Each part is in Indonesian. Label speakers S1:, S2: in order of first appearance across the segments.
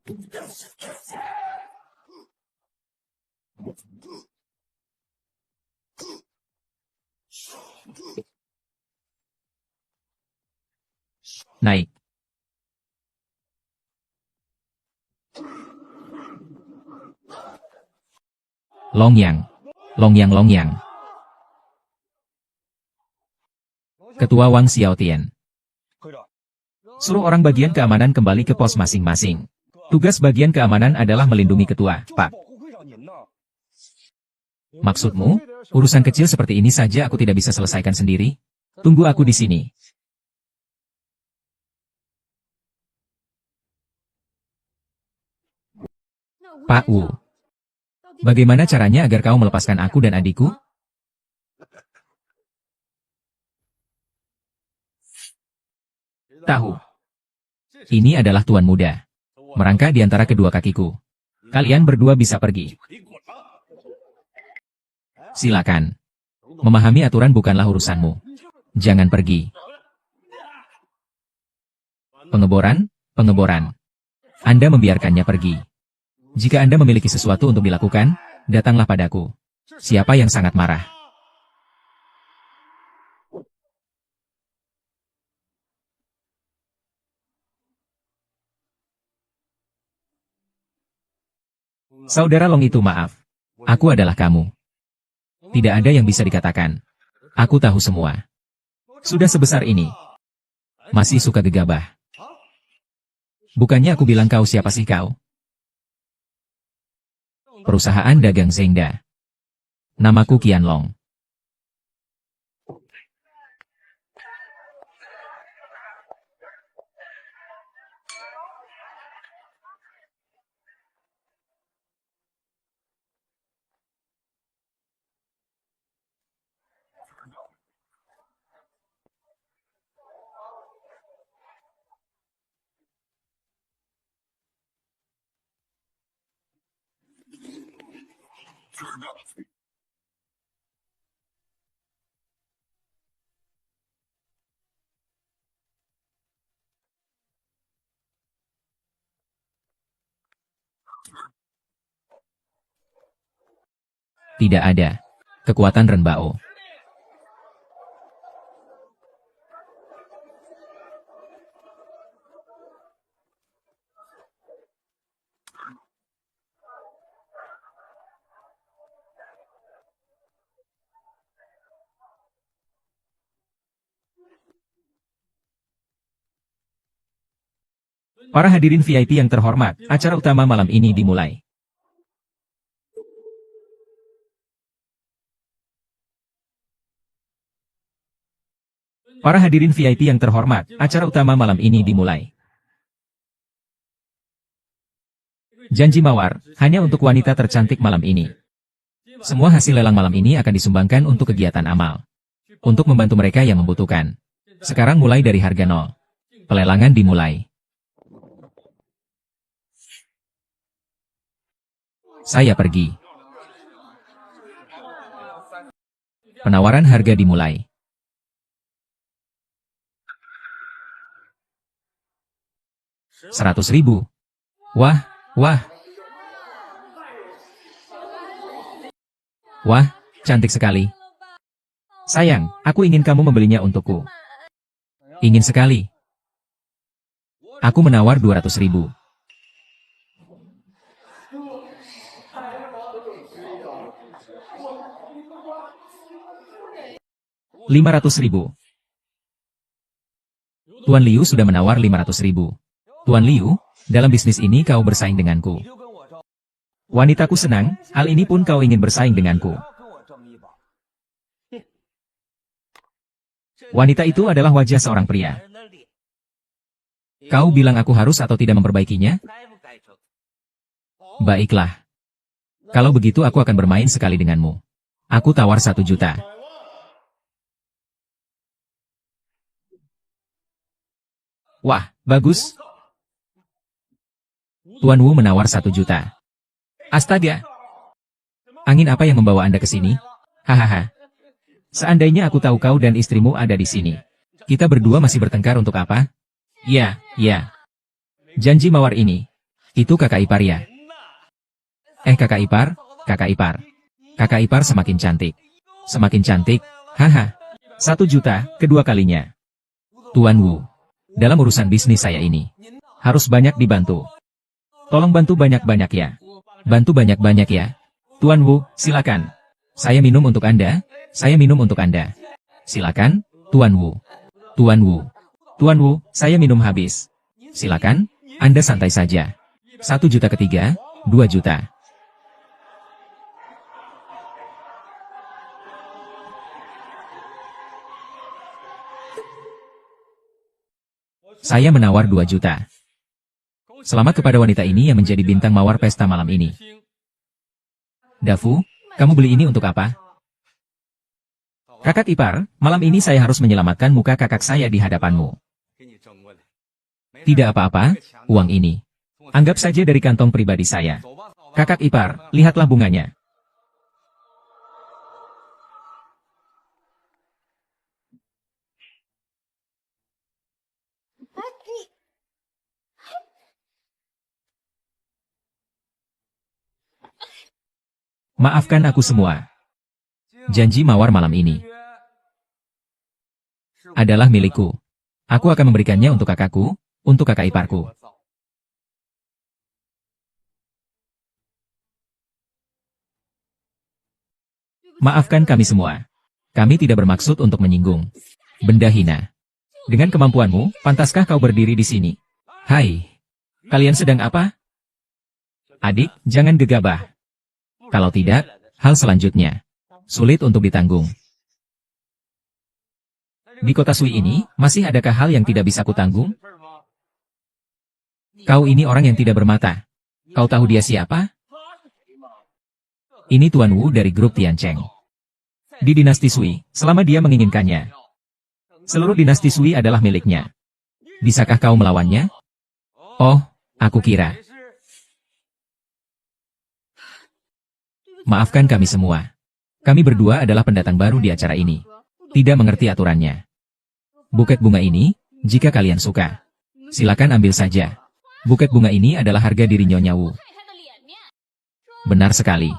S1: Naik. Longyang. Longyang Longyang. Ketua Wang Xiaotian. Suruh orang bagian keamanan kembali ke pos masing-masing. Tugas bagian keamanan adalah melindungi ketua, Pak. Maksudmu, urusan kecil seperti ini saja aku tidak bisa selesaikan sendiri? Tunggu aku di sini. Pak Wu. Bagaimana caranya agar kau melepaskan aku dan adikku? Tahu. Ini adalah tuan muda. Merangkak di antara kedua kakiku. Kalian berdua bisa pergi. Silakan. Memahami aturan bukanlah urusanmu. Jangan pergi. Pengeboran, pengeboran. Anda membiarkannya pergi. Jika Anda memiliki sesuatu untuk dilakukan, datanglah padaku. Siapa yang sangat marah? Saudara Long itu maaf. Aku adalah kamu. Tidak ada yang bisa dikatakan. Aku tahu semua. Sudah sebesar ini. Masih suka gegabah. Bukannya aku bilang kau siapa sih kau? Perusahaan dagang Zengda. Namaku Qianlong. Tidak ada. Kekuatan Renbao. Para hadirin VIP yang terhormat, acara utama malam ini dimulai. Para hadirin VIP yang terhormat, acara utama malam ini dimulai. Janji mawar, hanya untuk wanita tercantik malam ini. Semua hasil lelang malam ini akan disumbangkan untuk kegiatan amal. Untuk membantu mereka yang membutuhkan. Sekarang mulai dari harga 0. Pelelangan dimulai. Saya pergi. Penawaran harga dimulai. 100.000. Wah, wah. Wah, cantik sekali. Sayang, aku ingin kamu membelinya untukku. Ingin sekali. Aku menawar 200.000. 500.000. Tuan Liu sudah menawar 500.000. Tuan Liu, dalam bisnis ini kau bersaing denganku. Wanitaku senang, hal ini pun kau ingin bersaing denganku. Wanita itu adalah wajah seorang pria. Kau bilang aku harus atau tidak memperbaikinya? Baiklah. Kalau begitu aku akan bermain sekali denganmu. Aku tawar 1 juta. Wah, bagus. Tuan Wu menawar 1 juta. Astaga. Angin apa yang membawa Anda ke sini? Hahaha. Seandainya aku tahu kau dan istrimu ada di sini. Kita berdua masih bertengkar untuk apa? Ya, ya. Janji mawar ini. Itu kakak ipar ya? Kakak ipar, kakak ipar. Kakak ipar semakin cantik. Semakin cantik, haha. 1 juta, kedua kalinya. Tuan Wu, dalam urusan bisnis saya ini, harus banyak dibantu. Tolong bantu banyak-banyak ya. Bantu banyak-banyak ya. Tuan Wu, silakan. Saya minum untuk Anda, saya minum untuk Anda. Silakan, Tuan Wu. Tuan Wu. Tuan Wu, saya minum habis. Silakan, Anda santai saja. 1 juta ketiga, 2 juta. Saya menawar 2 juta. Selamat kepada wanita ini yang menjadi bintang mawar pesta malam ini. Dafu, kamu beli ini untuk apa? Kakak ipar, malam ini saya harus menyelamatkan muka kakak saya di hadapanmu. Tidak apa-apa, uang ini. Anggap saja dari kantong pribadi saya. Kakak ipar, lihatlah bunganya. Maafkan aku semua. Janji mawar malam ini adalah milikku. Aku akan memberikannya untuk kakakku, untuk kakak iparku. Maafkan kami semua. Kami tidak bermaksud untuk menyinggung. Benda hina. Dengan kemampuanmu, pantaskah kau berdiri di sini? Hai. Kalian sedang apa? Adik, jangan gegabah. Kalau tidak, hal selanjutnya sulit untuk ditanggung. Di kota Sui ini, masih adakah hal yang tidak bisa kutanggung? Kau ini orang yang tidak bermata. Kau tahu dia siapa? Ini Tuan Wu dari grup Tiancheng. Di dinasti Sui, selama dia menginginkannya. Seluruh dinasti Sui adalah miliknya. Bisakah kau melawannya? Oh, aku kira. Maafkan kami semua. Kami berdua adalah pendatang baru di acara ini. Tidak mengerti aturannya. Buket bunga ini, jika kalian suka, silakan ambil saja. Buket bunga ini adalah harga diri Nyonya Wu. Benar sekali.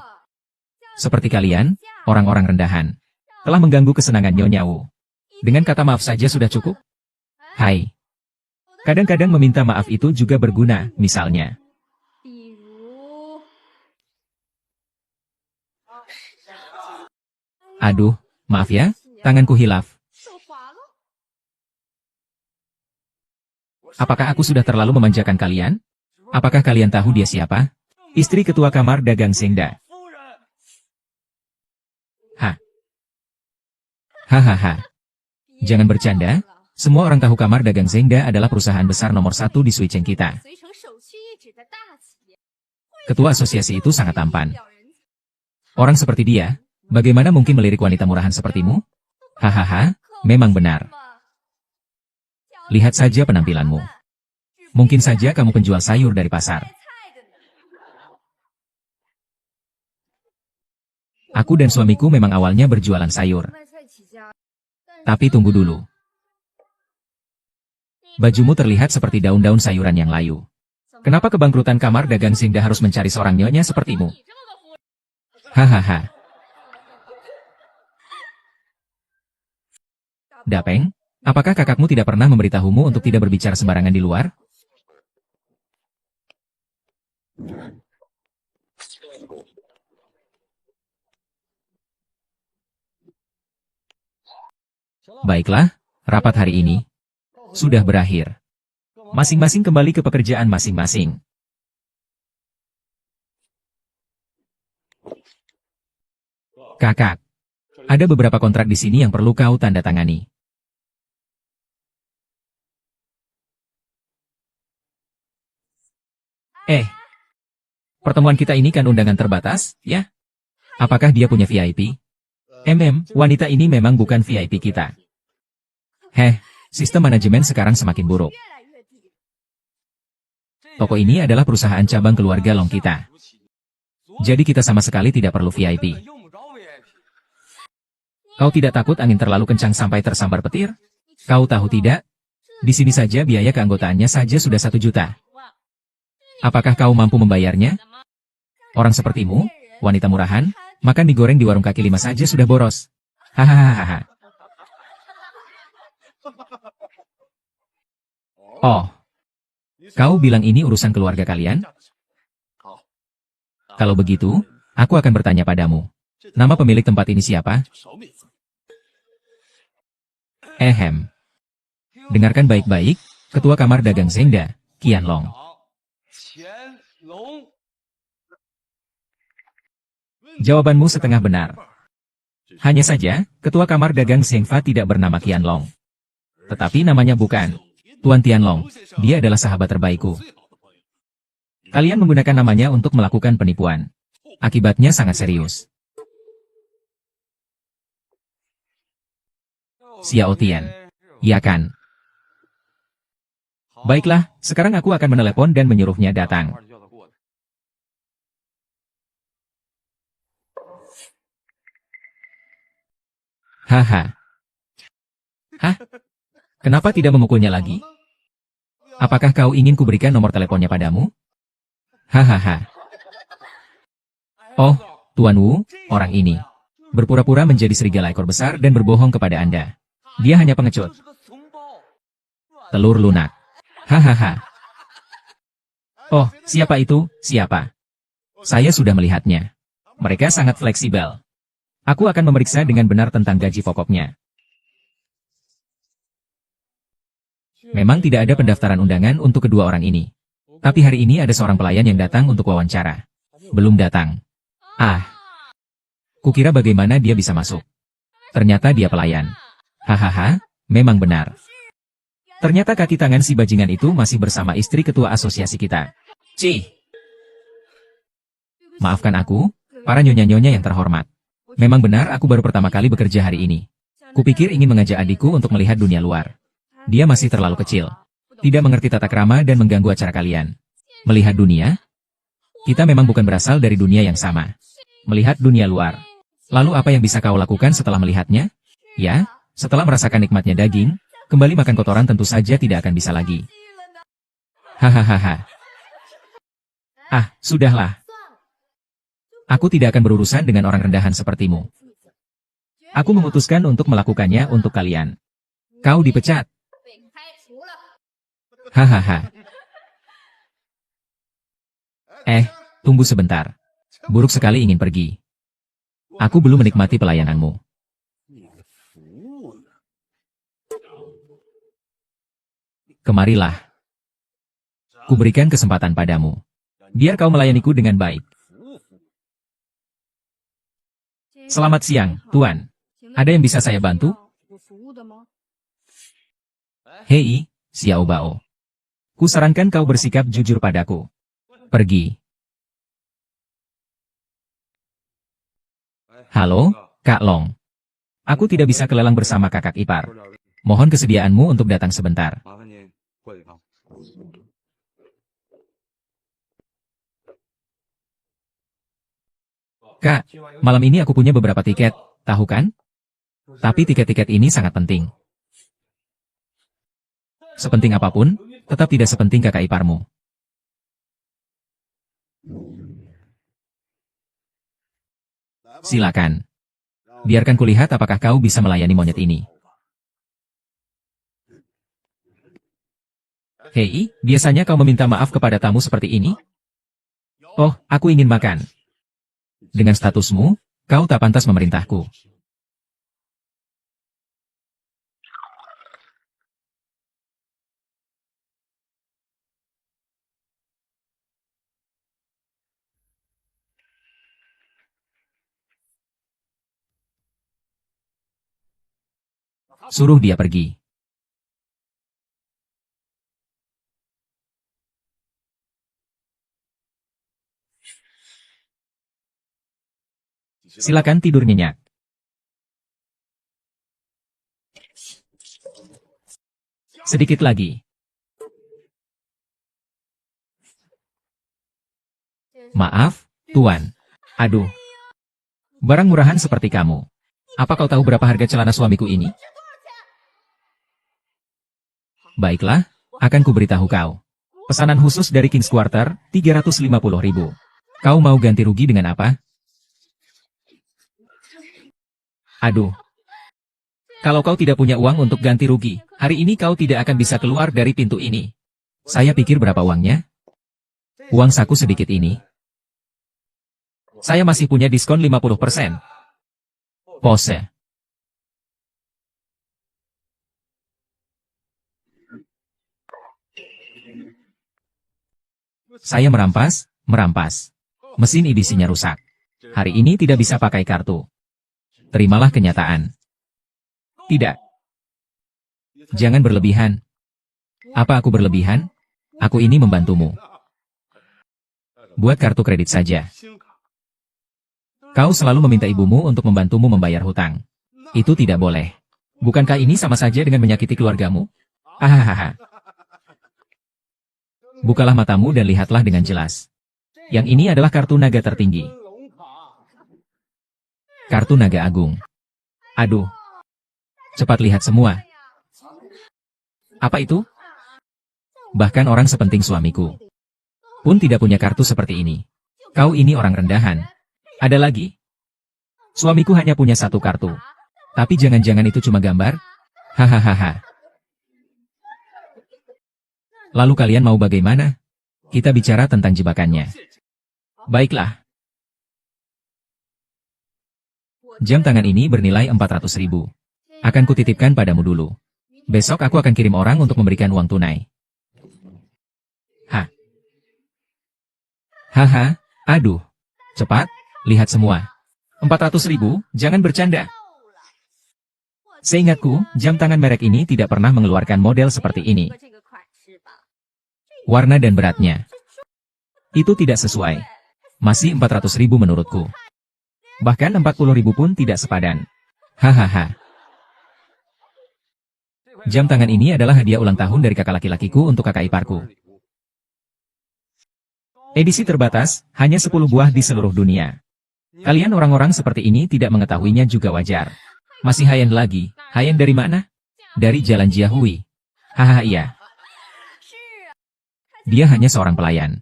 S1: Seperti kalian, orang-orang rendahan, telah mengganggu kesenangan Nyonya Wu. Dengan kata maaf saja sudah cukup? Hai. Kadang-kadang meminta maaf itu juga berguna, misalnya. Aduh, maaf ya, tanganku hilaf. Apakah aku sudah terlalu memanjakan kalian? Apakah kalian tahu dia siapa? Istri ketua kamar dagang Zengda. Hahaha. Jangan bercanda, semua orang tahu kamar dagang Zengda adalah perusahaan besar nomor 1 di Suicheng kita. Ketua asosiasi itu sangat tampan. Orang seperti dia, bagaimana mungkin melirik wanita murahan sepertimu? Hahaha, memang benar. Lihat saja penampilanmu. Mungkin saja kamu penjual sayur dari pasar. Aku dan suamiku memang awalnya berjualan sayur. Tapi tunggu dulu. Bajumu terlihat seperti daun-daun sayuran yang layu. Kenapa kebangkrutan kamar dagang Zengda harus mencari seorang nyonya sepertimu? Hahaha. Dapeng, apakah kakakmu tidak pernah memberitahumu untuk tidak berbicara sembarangan di luar? Baiklah, rapat hari ini sudah berakhir. Masing-masing kembali ke pekerjaan masing-masing. Kakak, ada beberapa kontrak di sini yang perlu kau tanda tangani. Pertemuan kita ini kan undangan terbatas, ya? Apakah dia punya VIP? Wanita ini memang bukan VIP kita. Sistem manajemen sekarang semakin buruk. Toko ini adalah perusahaan cabang keluarga Long kita. Jadi kita sama sekali tidak perlu VIP. Kau tidak takut angin terlalu kencang sampai tersambar petir? Kau tahu tidak? Di sini saja biaya keanggotaannya saja sudah 1 juta. Apakah kau mampu membayarnya? Orang sepertimu, wanita murahan, makan mie goreng di warung kaki lima saja sudah boros. Hahaha. Oh, kau bilang ini urusan keluarga kalian? Kalau begitu, aku akan bertanya padamu. Nama pemilik tempat ini siapa? Ehem. Dengarkan baik-baik, Ketua Kamar Dagang Zengda, Qianlong. Jawabanmu setengah benar. Hanya saja, Ketua Kamar Dagang Zengfa tidak bernama Qianlong. Tetapi namanya bukan Tuan Tianlong. Dia adalah sahabat terbaikku. Kalian menggunakan namanya untuk melakukan penipuan. Akibatnya sangat serius. Xiao Tian. Ya kan? Baiklah, sekarang aku akan menelepon dan menyuruhnya datang. Haha. Hah? Kenapa tidak memukulnya lagi? Apakah kau ingin kuberikan nomor teleponnya padamu? Hahaha. Oh, Tuan Wu, orang ini. Berpura-pura menjadi serigala ekor besar dan berbohong kepada Anda. Dia hanya pengecut. Telur lunak. Hahaha. Oh, siapa itu? Siapa? Saya sudah melihatnya. Mereka sangat fleksibel. Aku akan memeriksa dengan benar tentang gaji pokoknya. Memang tidak ada pendaftaran undangan untuk kedua orang ini. Tapi hari ini ada seorang pelayan yang datang untuk wawancara. Belum datang. Ah. Kukira bagaimana dia bisa masuk. Ternyata dia pelayan. Hahaha, memang benar. Ternyata kaki tangan si bajingan itu masih bersama istri ketua asosiasi kita. Cih. Maafkan aku, para nyonya-nyonya yang terhormat. Memang benar aku baru pertama kali bekerja hari ini. Kupikir ingin mengajak adikku untuk melihat dunia luar. Dia masih terlalu kecil. Tidak mengerti tata krama dan mengganggu acara kalian. Melihat dunia? Kita memang bukan berasal dari dunia yang sama. Melihat dunia luar. Lalu apa yang bisa kau lakukan setelah melihatnya? Ya, setelah merasakan nikmatnya daging, kembali makan kotoran tentu saja tidak akan bisa lagi. Hahaha. Ah, sudahlah. Aku tidak akan berurusan dengan orang rendahan sepertimu. Aku memutuskan untuk melakukannya untuk kalian. Kau dipecat. Hahaha. Tunggu sebentar. Buruk sekali ingin pergi. Aku belum menikmati pelayananmu. Kemarilah. Kuberikan kesempatan padamu. Biar kau melayaniku dengan baik. Selamat siang, Tuan. Ada yang bisa saya bantu? Hei, Xiao Bao. Kusarankan kau bersikap jujur padaku. Pergi. Halo, Kak Long. Aku tidak bisa kelelang bersama kakak ipar. Mohon kesediaanmu untuk datang sebentar. Kak, malam ini aku punya beberapa tiket, tahu kan? Tapi tiket-tiket ini sangat penting. Sepenting apapun, tetap tidak sepenting kakak iparmu. Silakan. Biarkan kulihat apakah kau bisa melayani monyet ini. Hei, biasanya kau meminta maaf kepada tamu seperti ini? Oh, aku ingin makan. Dengan statusmu, kau tak pantas memerintahku. Suruh dia pergi. Silakan tidur nyenyak. Sedikit lagi. Maaf, Tuan. Aduh. Barang murahan seperti kamu. Apa kau tahu berapa harga celana suamiku ini? Baiklah, akan kuberitahu kau. Pesanan khusus dari King's Quarter, 350.000. Kau mau ganti rugi dengan apa? Aduh. Kalau kau tidak punya uang untuk ganti rugi, hari ini kau tidak akan bisa keluar dari pintu ini. Saya pikir berapa uangnya? Uang saku sedikit ini. Saya masih punya diskon 50%. Pose. Saya merampas. Mesin edisinya rusak. Hari ini tidak bisa pakai kartu. Terimalah kenyataan. Tidak. Jangan berlebihan. Apa aku berlebihan? Aku ini membantumu. Buat kartu kredit saja. Kau selalu meminta ibumu untuk membantumu membayar hutang. Itu tidak boleh. Bukankah ini sama saja dengan menyakiti keluargamu? Hahaha. Bukalah matamu dan lihatlah dengan jelas. Yang ini adalah kartu naga tertinggi. Kartu naga agung. Aduh. Cepat lihat semua. Apa itu? Bahkan orang sepenting suamiku pun tidak punya kartu seperti ini. Kau ini orang rendahan. Ada lagi. Suamiku hanya punya satu kartu. Tapi jangan-jangan itu cuma gambar? Hahaha. Lalu kalian mau bagaimana? Kita bicara tentang jebakannya. Baiklah. Jam tangan ini bernilai 400.000. Akan kutitipkan padamu dulu. Besok aku akan kirim orang untuk memberikan uang tunai. Haha, aduh. Cepat, lihat semua. 400.000, jangan bercanda. Seingatku, jam tangan merek ini tidak pernah mengeluarkan model seperti ini. Warna dan beratnya. Itu tidak sesuai. Masih 400.000 menurutku. Bahkan 40.000 pun tidak sepadan. Hahaha. Jam tangan ini adalah hadiah ulang tahun dari kakak laki-lakiku untuk kakak iparku. Edisi terbatas, hanya 10 buah di seluruh dunia. Kalian orang-orang seperti ini tidak mengetahuinya juga wajar. Masih high-end lagi. High-end dari mana? Dari Jalan Jiahui. Hahaha iya. Dia hanya seorang pelayan.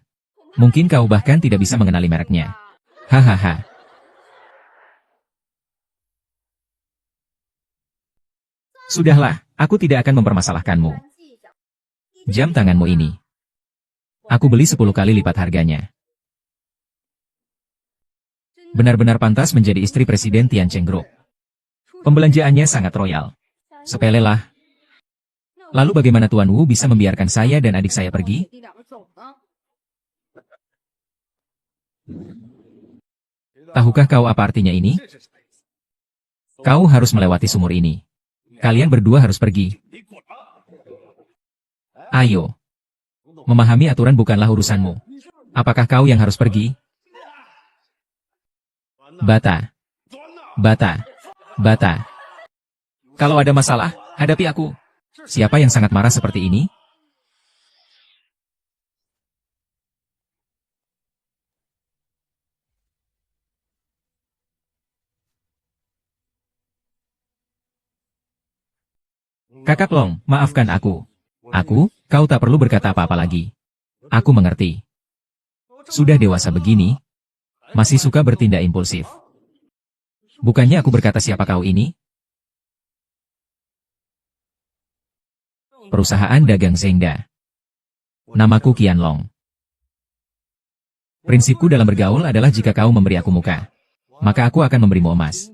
S1: Mungkin kau bahkan tidak bisa mengenali mereknya. Hahaha. Sudahlah, aku tidak akan mempermasalahkanmu. Jam tanganmu ini. Aku beli 10 kali lipat harganya. Benar-benar pantas menjadi istri Presiden Tian Cheng Group. Pembelanjaannya sangat royal. Sepele lah. Lalu bagaimana Tuan Wu bisa membiarkan saya dan adik saya pergi? Tahukah kau apa artinya ini? Kau harus melewati sumur ini. Kalian berdua harus pergi. Ayo. Memahami aturan bukanlah urusanmu. Apakah kau yang harus pergi? Bata. Kalau ada masalah, hadapi aku. Siapa yang sangat marah seperti ini? Kakak Long, maafkan aku. Kau tak perlu berkata apa-apa lagi. Aku mengerti. Sudah dewasa begini, masih suka bertindak impulsif. Bukannya aku berkata siapa kau ini? Perusahaan dagang Zengda. Namaku Qian Long. Prinsipku dalam bergaul adalah jika kau memberi aku muka, maka aku akan memberimu emas.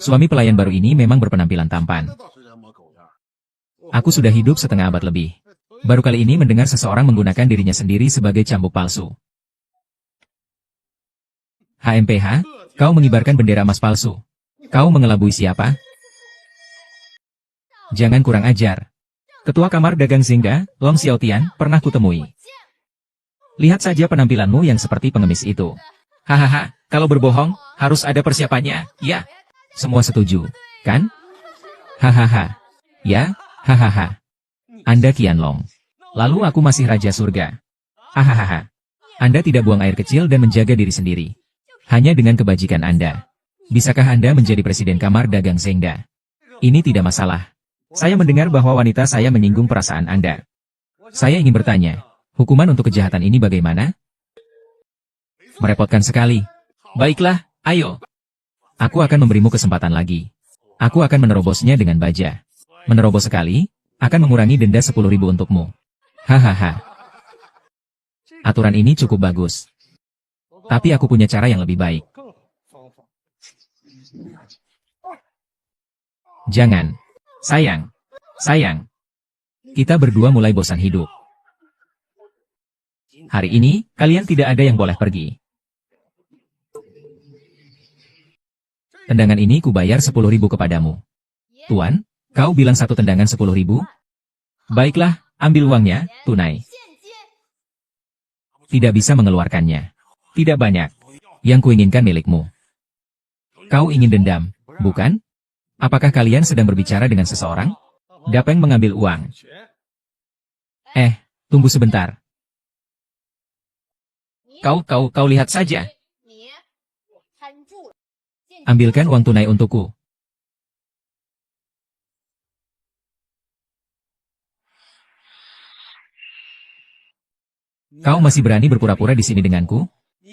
S1: Suami pelayan baru ini memang berpenampilan tampan. Aku sudah hidup setengah abad lebih. Baru kali ini mendengar seseorang menggunakan dirinya sendiri sebagai cambuk palsu. HMPH, kau mengibarkan bendera emas palsu. Kau mengelabui siapa? Jangan kurang ajar. Ketua Kamar Dagang Zengda, Long Xiaotian, pernah kutemui. Lihat saja penampilanmu yang seperti pengemis itu. Hahaha, kalau berbohong, harus ada persiapannya, ya. Semua setuju, kan? Hahaha. Ya, hahaha. Anda Qian Long. Lalu aku masih Raja Surga. Hahaha. Anda tidak buang air kecil dan menjaga diri sendiri. Hanya dengan kebajikan Anda. Bisakah Anda menjadi Presiden Kamar Dagang Zengda? Ini tidak masalah. Saya mendengar bahwa wanita saya menyinggung perasaan Anda. Saya ingin bertanya, hukuman untuk kejahatan ini bagaimana? Merepotkan sekali. Baiklah, ayo. Aku akan memberimu kesempatan lagi. Aku akan menerobosnya dengan baja. Menerobos sekali, akan mengurangi denda 10.000 untukmu. Hahaha. Aturan ini cukup bagus. Tapi aku punya cara yang lebih baik. Jangan. Sayang. Kita berdua mulai bosan hidup. Hari ini, kalian tidak ada yang boleh pergi. Tendangan ini kubayar 10.000 kepadamu. Tuan, kau bilang satu tendangan 10.000? Baiklah, ambil uangnya, tunai. Tidak bisa mengeluarkannya. Tidak banyak. Yang kuinginkan milikmu. Kau ingin dendam, bukan? Apakah kalian sedang berbicara dengan seseorang? Dapeng mengambil uang. Tunggu sebentar. Kau lihat saja. Ambilkan uang tunai untukku. Kau masih berani berpura-pura di sini denganku?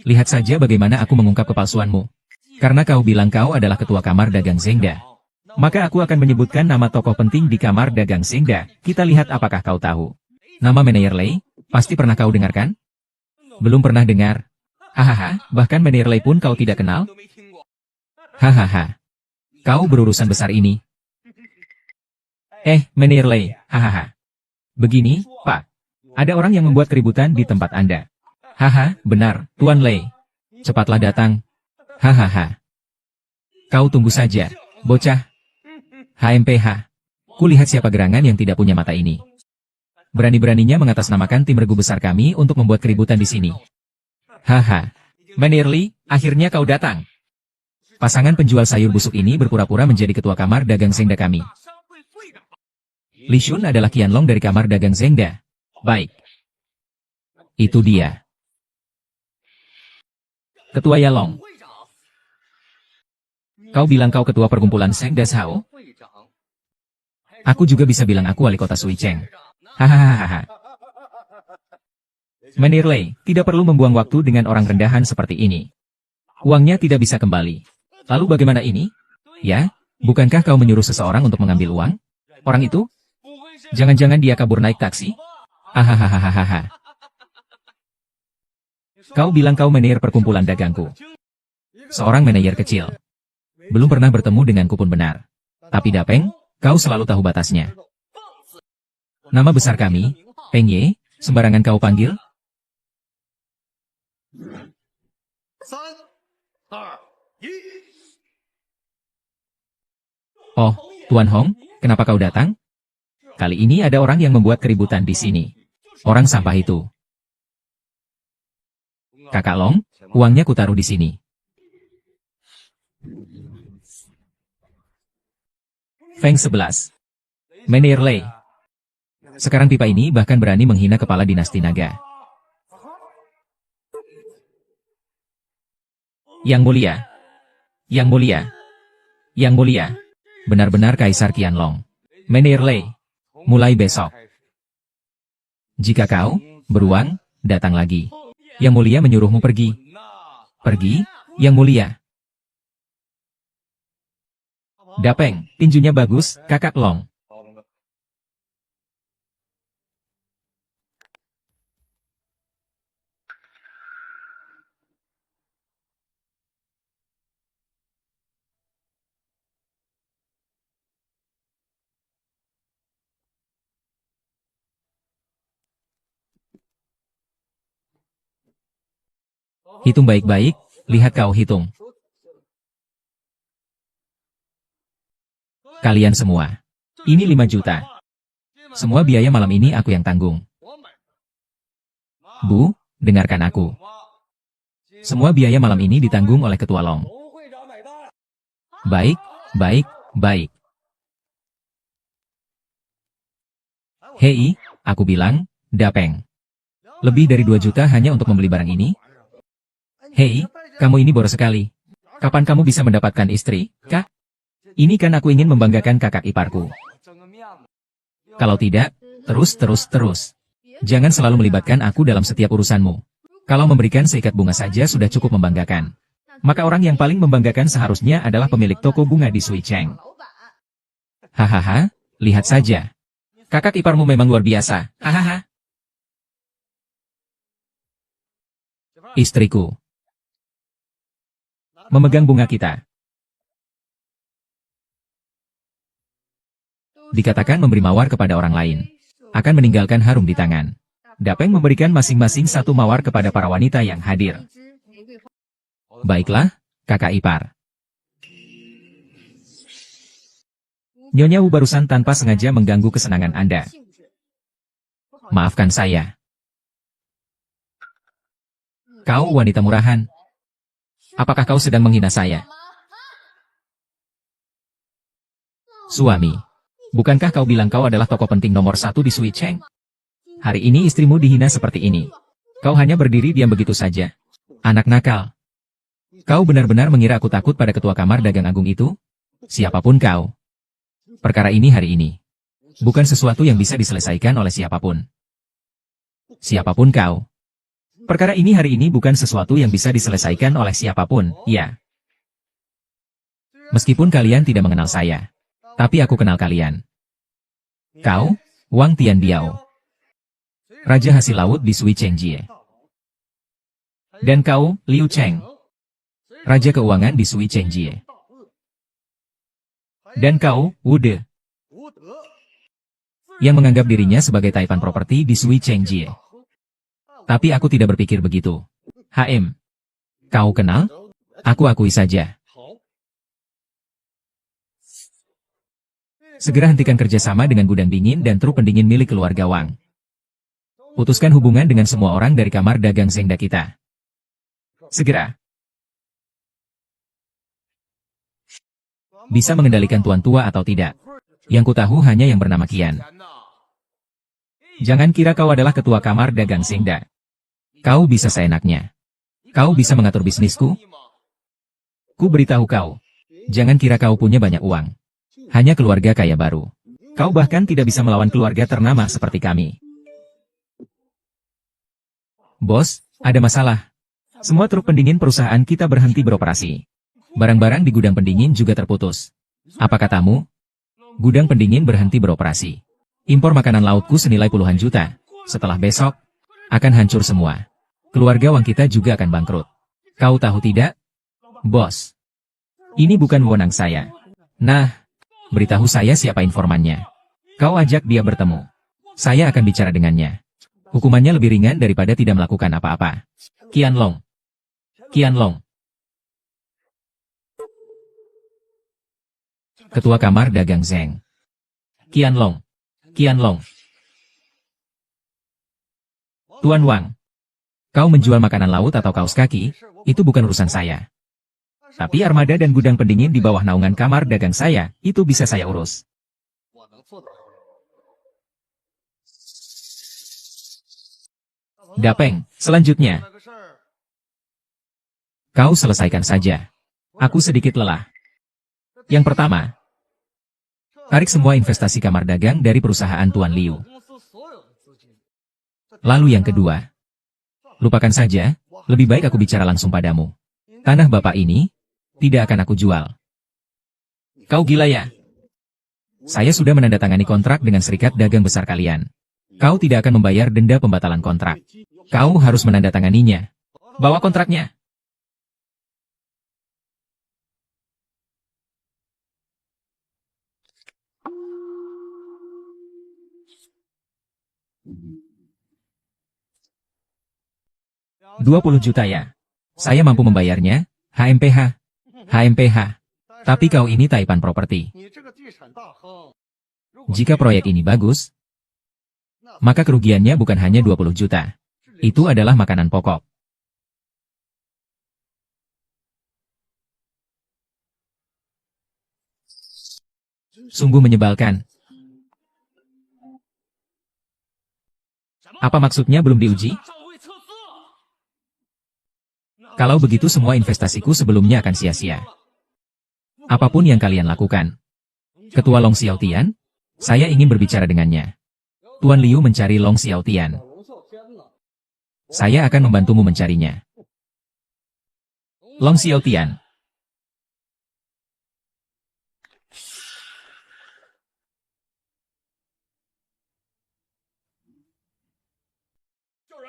S1: Lihat saja bagaimana aku mengungkap kepalsuanmu. Karena kau bilang kau adalah ketua kamar dagang Zengda. Maka aku akan menyebutkan nama tokoh penting di kamar dagang Zengda. Kita lihat apakah kau tahu. Nama Meneer Lei, pasti pernah kau dengarkan? Belum pernah dengar. Hahaha, bahkan Meneer Lei pun kau tidak kenal? Hahaha. Kau berurusan besar ini. Meneer Lei, hahaha. Begini, Pak. Ada orang yang membuat keributan di tempat Anda. Haha, benar, Tuan Lei. Cepatlah datang. Hahaha. Kau tunggu saja, bocah. HMPH. Kulihat siapa gerangan yang tidak punya mata ini. Berani-beraninya mengatasnamakan tim regu besar kami untuk membuat keributan di sini. Haha. Meneer Lei, akhirnya kau datang. Pasangan penjual sayur busuk ini berpura-pura menjadi ketua kamar dagang Zengda kami. Li Shun adalah Qianlong dari kamar dagang Zengda. Baik. Itu dia. Ketua Yalong. Kau bilang kau ketua perkumpulan Zengda Sao? Aku juga bisa bilang aku wali kota Suicheng. Hahaha. Meneer Lei, tidak perlu membuang waktu dengan orang rendahan seperti ini. Uangnya tidak bisa kembali. Lalu bagaimana ini? Ya, bukankah kau menyuruh seseorang untuk mengambil uang? Orang itu? Jangan-jangan dia kabur naik taksi? Hahaha. Kau bilang kau manajer perkumpulan dagangku. Seorang manajer kecil. Belum pernah bertemu denganku pun benar. Tapi Dapeng, kau selalu tahu batasnya. Nama besar kami, Peng Ye, sembarangan kau panggil? Oh, Tuan Hong, kenapa kau datang? Kali ini ada orang yang membuat keributan di sini. Orang sampah itu. Kakak Long, uangnya kutaruh di sini. Feng 11. Meneer Lei. Sekarang pipa ini bahkan berani menghina kepala dinasti naga. Yang mulia. Yang mulia. Yang mulia. Benar-benar Kaisar Qianlong. Meneer Lei. Mulai besok. Jika kau beruang, datang lagi. Yang mulia menyuruhmu pergi. Pergi, Yang mulia. Dapeng, tinjunya bagus, Kakak Long. Hitung baik-baik, lihat kau hitung. Kalian semua. Ini 5 juta. Semua biaya malam ini aku yang tanggung. Bu, dengarkan aku. Semua biaya malam ini ditanggung oleh Ketua Long. Baik, baik, baik. Hei, aku bilang, Dapeng. Lebih dari 2 juta hanya untuk membeli barang ini? Hei, kamu ini boros sekali. Kapan kamu bisa mendapatkan istri, Kak? Ini kan aku ingin membanggakan kakak iparku. Kalau tidak, terus. Jangan selalu melibatkan aku dalam setiap urusanmu. Kalau memberikan seikat bunga saja sudah cukup membanggakan. Maka orang yang paling membanggakan seharusnya adalah pemilik toko bunga di Suicheng. Hahaha, lihat saja. Kakak iparmu memang luar biasa. Hahaha. Istriku. Memegang bunga kita. Dikatakan memberi mawar kepada orang lain, akan meninggalkan harum di tangan. Dapeng memberikan masing-masing satu mawar kepada para wanita yang hadir. Baiklah, kakak ipar. Nyonya Wu barusan tanpa sengaja mengganggu kesenangan Anda. Maafkan saya. Kau wanita murahan. Apakah kau sedang menghina saya? Suami. Bukankah kau bilang kau adalah tokoh penting nomor 1 di Suicheng? Hari ini istrimu dihina seperti ini. Kau hanya berdiri diam begitu saja. Anak nakal. Kau benar-benar mengira aku takut pada ketua kamar dagang agung itu? Siapapun kau. Perkara ini hari ini. Bukan sesuatu yang bisa diselesaikan oleh siapapun. Siapapun kau. Perkara ini hari ini bukan sesuatu yang bisa diselesaikan oleh siapapun, ya. Meskipun kalian tidak mengenal saya. Tapi aku kenal kalian. Kau, Wang Tianbiao. Raja hasil laut di Suicheng-jie. Dan kau, Liu Cheng. Raja keuangan di Suicheng-jie. Dan kau, Wu De. Yang menganggap dirinya sebagai taipan properti di Suicheng-jie. Tapi aku tidak berpikir begitu. HM. Kau kenal? Aku akui saja. Segera hentikan kerjasama dengan gudang dingin dan truk pendingin milik keluarga Wang. Putuskan hubungan dengan semua orang dari kamar dagang Zengda kita. Segera. Bisa mengendalikan tuan tua atau tidak? Yang ku tahu hanya yang bernama Qian. Jangan kira kau adalah ketua kamar dagang Zengda. Kau bisa seenaknya. Kau bisa mengatur bisnisku? Ku beritahu kau. Jangan kira kau punya banyak uang. Hanya keluarga kaya baru. Kau bahkan tidak bisa melawan keluarga ternama seperti kami. Bos, ada masalah. Semua truk pendingin perusahaan kita berhenti beroperasi. Barang-barang di gudang pendingin juga terputus. Apa katamu? Gudang pendingin berhenti beroperasi. Impor makanan lautku senilai puluhan juta. Setelah besok, akan hancur semua. Keluarga Wang kita juga akan bangkrut. Kau tahu tidak? Bos. Ini bukan wewenang saya. Nah, beritahu saya siapa informannya. Kau ajak dia bertemu. Saya akan bicara dengannya. Hukumannya lebih ringan daripada tidak melakukan apa-apa. Qianlong. Qianlong. Ketua kamar dagang Zeng. Qianlong. Qianlong. Tuan Wang. Kau menjual makanan laut atau kaos kaki, itu bukan urusan saya. Tapi armada dan gudang pendingin di bawah naungan kamar dagang saya, itu bisa saya urus. Dapeng, selanjutnya. Kau selesaikan saja. Aku sedikit lelah. Yang pertama, tarik semua investasi kamar dagang dari perusahaan Tuan Liu. Lalu yang kedua, lupakan saja, lebih baik aku bicara langsung padamu. Tanah bapak ini, tidak akan aku jual. Kau gila ya? Saya sudah menandatangani kontrak dengan serikat dagang besar kalian. Kau tidak akan membayar denda pembatalan kontrak. Kau harus menandatanganinya. Bawa kontraknya. $20 juta ya. Saya mampu membayarnya, HMPH. HMPH. Tapi kau ini taipan properti. Jika proyek ini bagus, maka kerugiannya bukan hanya 20 juta. Itu adalah makanan pokok. Sungguh menyebalkan. Apa maksudnya belum diuji? Kalau begitu semua investasiku sebelumnya akan sia-sia. Apapun yang kalian lakukan. Ketua Long Xiaotian, Saya ingin berbicara dengannya. Tuan Liu mencari Long Xiaotian. Saya akan membantumu mencarinya. Long Xiaotian.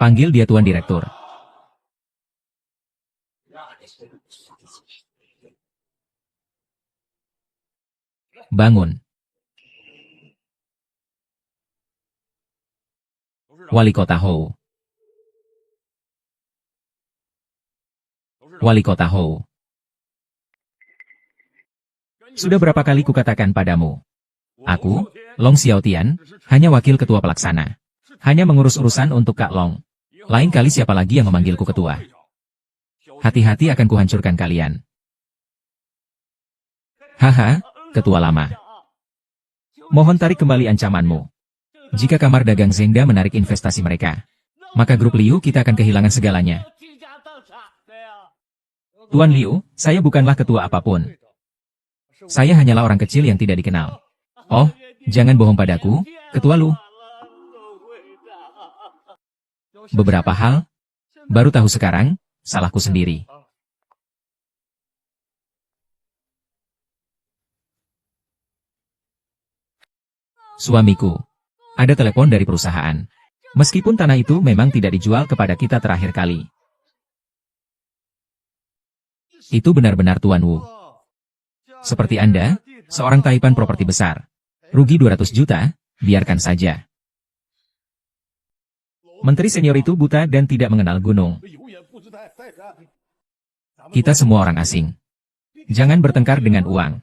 S1: Panggil dia Tuan Direktur. Bangun. Wali Kota Hou. Wali Kota Hou. Sudah berapa kali kukatakan padamu? Aku, Long Xiaotian, hanya wakil ketua pelaksana. Hanya mengurus urusan untuk Kak Long. Lain kali siapa lagi yang memanggilku ketua? Hati-hati akan kuhancurkan kalian. Haha, ketua lama. Mohon tarik kembali ancamanmu. Jika kamar dagang Zengda menarik investasi mereka, maka grup Liu kita akan kehilangan segalanya. Tuan Liu, saya bukanlah ketua apapun. Saya hanyalah orang kecil yang tidak dikenal. Oh, jangan bohong padaku, ketua Lu. Beberapa hal, baru tahu sekarang, salahku sendiri. Suamiku, ada telepon dari perusahaan. Meskipun tanah itu memang tidak dijual kepada kita terakhir kali. Itu benar-benar Tuan Wu. Seperti Anda, seorang taipan properti besar. Rugi 200 juta, biarkan saja. Menteri senior itu buta dan tidak mengenal gunung. Kita semua orang asing. Jangan bertengkar dengan uang.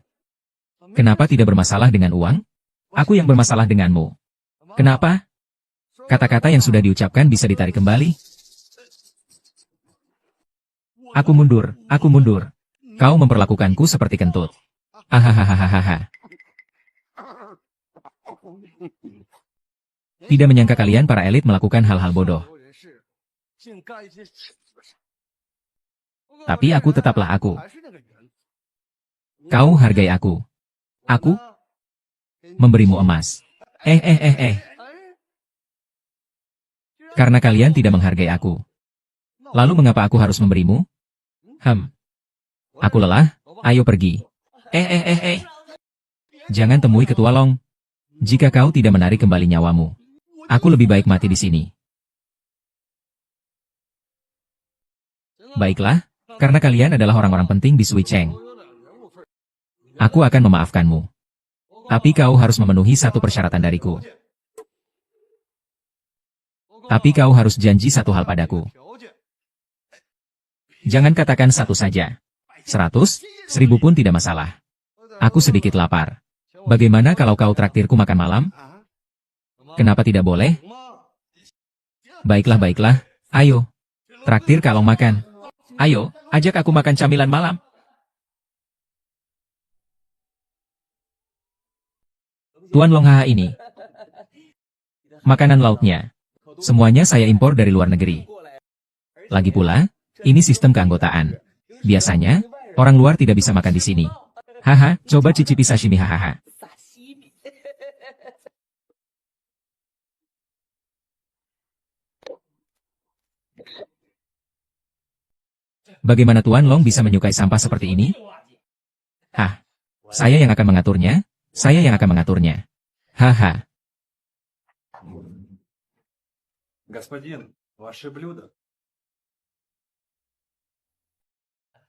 S1: Kenapa tidak bermasalah dengan uang? Aku yang bermasalah denganmu. Kenapa? Kata-kata yang sudah diucapkan bisa ditarik kembali. Aku mundur, aku mundur. Kau memperlakukanku seperti kentut. Ahahaha. Tidak menyangka kalian para elit melakukan hal-hal bodoh. Tapi aku tetaplah aku. Kau hargai aku. Aku memberimu emas. Karena kalian tidak menghargai aku. Lalu mengapa aku harus memberimu? Aku lelah, ayo pergi. Jangan temui ketua Long. Jika kau tidak menarik kembali nyawamu, aku lebih baik mati di sini. Baiklah, karena kalian adalah orang-orang penting di Sui Cheng. Aku akan memaafkanmu. Tapi kau harus memenuhi satu persyaratan dariku. Tapi kau harus janji satu hal padaku. Jangan katakan satu saja. 100, 1000 pun tidak masalah. Aku sedikit lapar. Bagaimana kalau kau traktirku makan malam? Kenapa tidak boleh? Baiklah, baiklah. Ayo. Traktir kalau makan. Ayo, ajak aku makan camilan malam. Tuan Long Haha ini. Makanan lautnya. Semuanya saya impor dari luar negeri. Lagi pula, ini sistem keanggotaan. Biasanya, orang luar tidak bisa makan di sini. Haha, coba cicipi sashimi hahaha. Bagaimana Tuan Long bisa menyukai sampah seperti ini? Hah, saya yang akan mengaturnya. Saya yang akan mengaturnya. Haha.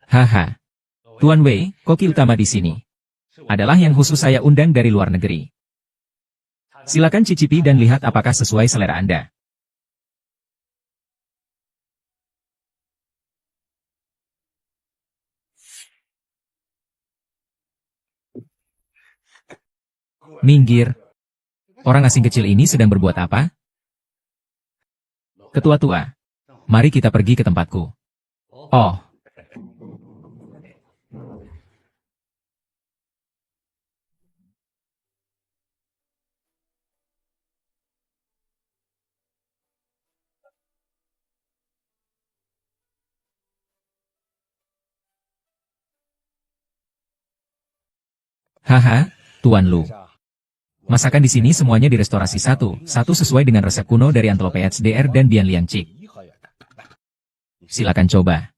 S1: Haha. Tuan Wei, koki utama di sini adalah yang khusus saya undang dari luar negeri. Silakan cicipi dan lihat apakah sesuai selera Anda. Minggir. Orang asing kecil ini sedang berbuat apa? Ketua tua. Mari kita pergi ke tempatku. Oh. Haha, Tuan Lu. Masakan di sini semuanya direstorasi satu sesuai dengan resep kuno dari Antelope HDR dan Bian Liang Cik. Silakan coba.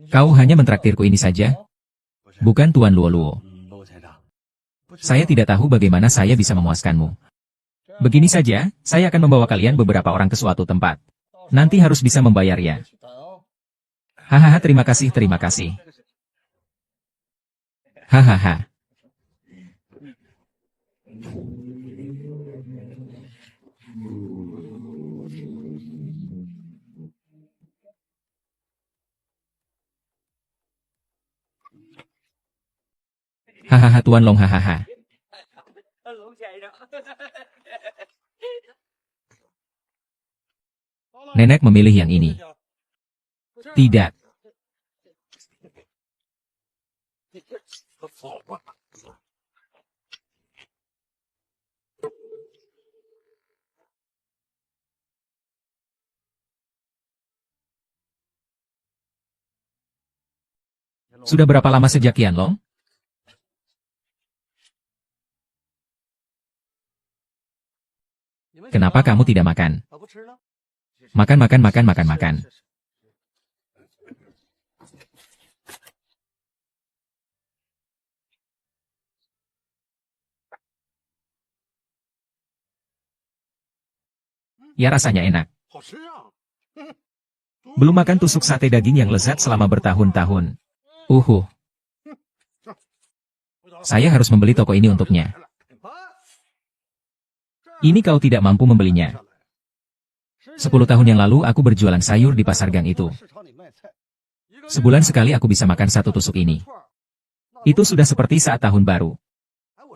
S1: Kau hanya mentraktirku ini saja? Bukan Tuan Luo Luo. Saya tidak tahu bagaimana saya bisa memuaskanmu. Begini saja, saya akan membawa kalian beberapa orang ke suatu tempat. Nanti harus bisa membayarnya. Hahaha, terima kasih, terima kasih. Hahaha. Hahaha, Tuan Long, hahaha. Nenek memilih yang ini. Tidak. Sudah berapa lama sejak Qian Long? Kenapa kamu tidak makan? Makan, makan, makan, makan, makan. Ya, rasanya enak. Belum makan tusuk sate daging yang lezat selama bertahun-tahun. Saya harus membeli toko ini untuknya. Ini kau tidak mampu membelinya. 10 tahun yang lalu aku berjualan sayur di pasar gang itu. Sebulan sekali aku bisa makan satu tusuk ini. Itu sudah seperti saat tahun baru.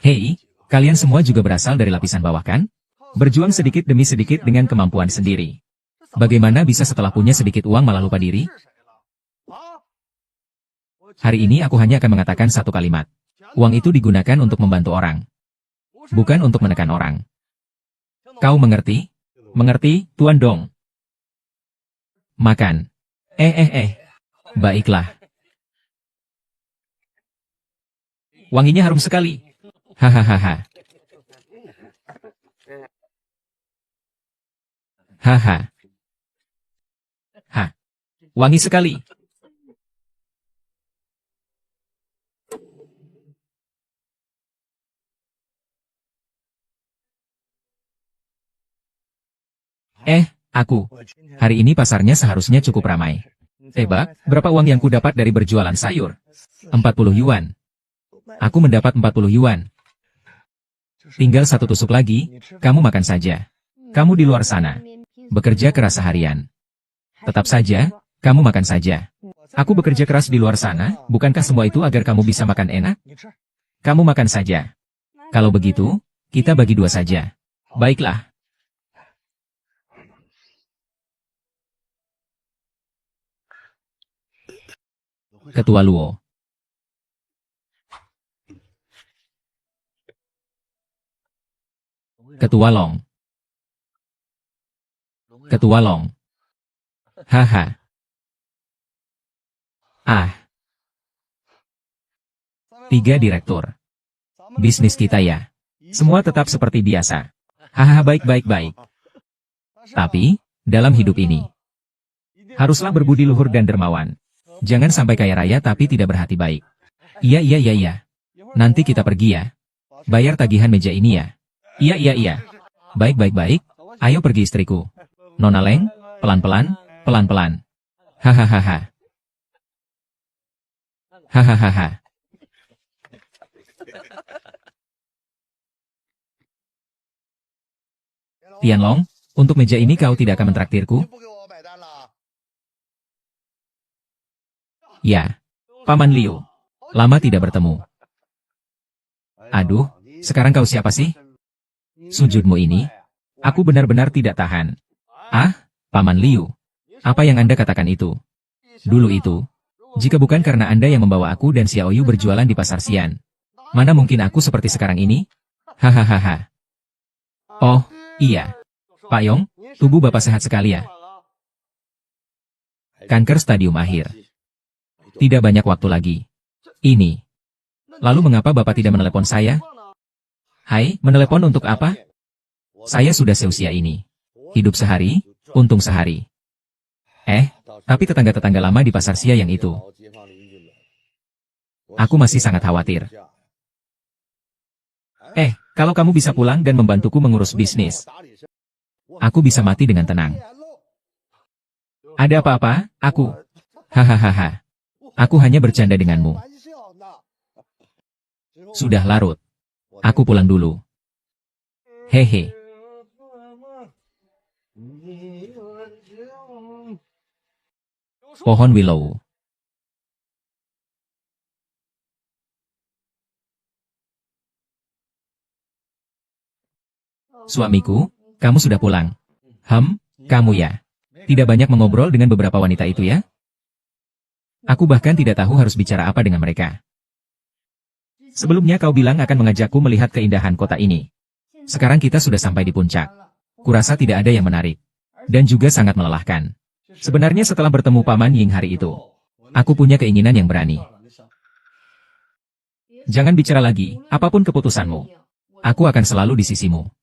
S1: Hei, kalian semua juga berasal dari lapisan bawah kan? Berjuang sedikit demi sedikit dengan kemampuan sendiri. Bagaimana bisa setelah punya sedikit uang malah lupa diri? Hari ini aku hanya akan mengatakan satu kalimat. Uang itu digunakan untuk membantu orang. Bukan untuk menekan orang. Kau mengerti? Mengerti, Tuan Dong? Makan. Baiklah. Wanginya harum sekali. Hahaha. Haha. Wangi sekali. Aku. Hari ini pasarnya seharusnya cukup ramai. Tebak, berapa uang yang ku dapat dari berjualan sayur? 40 yuan. Aku mendapat 40 yuan. Tinggal satu tusuk lagi, kamu makan saja. Kamu di luar sana. Bekerja keras seharian. Tetap saja, kamu makan saja. Aku bekerja keras di luar sana, bukankah semua itu agar kamu bisa makan enak? Kamu makan saja. Kalau begitu, kita bagi dua saja. Baiklah. Ketua Luo. Ketua Long. Ketua Long. Haha. Tiga direktur. Bisnis kita ya. Semua tetap seperti biasa. Hahaha, baik. Tapi, dalam hidup ini, haruslah berbudi luhur dan dermawan. Jangan sampai kaya raya tapi tidak berhati baik. Iya. Nanti kita pergi ya. Bayar tagihan meja ini ya. Iya. Baik. Ayo pergi istriku. Nona Leng, pelan-pelan. Hahaha. Tianlong, untuk meja ini kau tidak akan mentraktirku? Ya, Paman Liu. Lama tidak bertemu. Aduh, sekarang kau siapa sih? Sujudmu ini, aku benar-benar tidak tahan. Paman Liu. Apa yang Anda katakan itu? Dulu itu, jika bukan karena Anda yang membawa aku dan Xiaoyu berjualan di pasar Xian, Mana mungkin aku seperti sekarang ini? Hahaha. Oh, iya. Pak Yong, tubuh Bapak sehat sekali ya. Kanker stadium akhir. Tidak banyak waktu lagi. Ini. Lalu mengapa Bapak tidak menelepon saya? Hai, menelepon untuk apa? Saya sudah seusia ini. Hidup sehari, untung sehari. Tapi tetangga-tetangga lama di pasar Sia yang itu. Aku masih sangat khawatir. Kalau kamu bisa pulang dan membantuku mengurus bisnis, aku bisa mati dengan tenang. Ada apa-apa, aku? Hahaha. Aku hanya bercanda denganmu. Sudah larut. Aku pulang dulu. Hehe. Pohon willow. Suamiku, kamu sudah pulang. Kamu ya. Tidak banyak mengobrol dengan beberapa wanita itu ya? Aku bahkan tidak tahu harus bicara apa dengan mereka. Sebelumnya kau bilang akan mengajakku melihat keindahan kota ini. Sekarang kita sudah sampai di puncak. Kurasa tidak ada yang menarik. Dan juga sangat melelahkan. Sebenarnya setelah bertemu Paman Ying hari itu, aku punya keinginan yang berani. Jangan bicara lagi, apapun keputusanmu. Aku akan selalu di sisimu.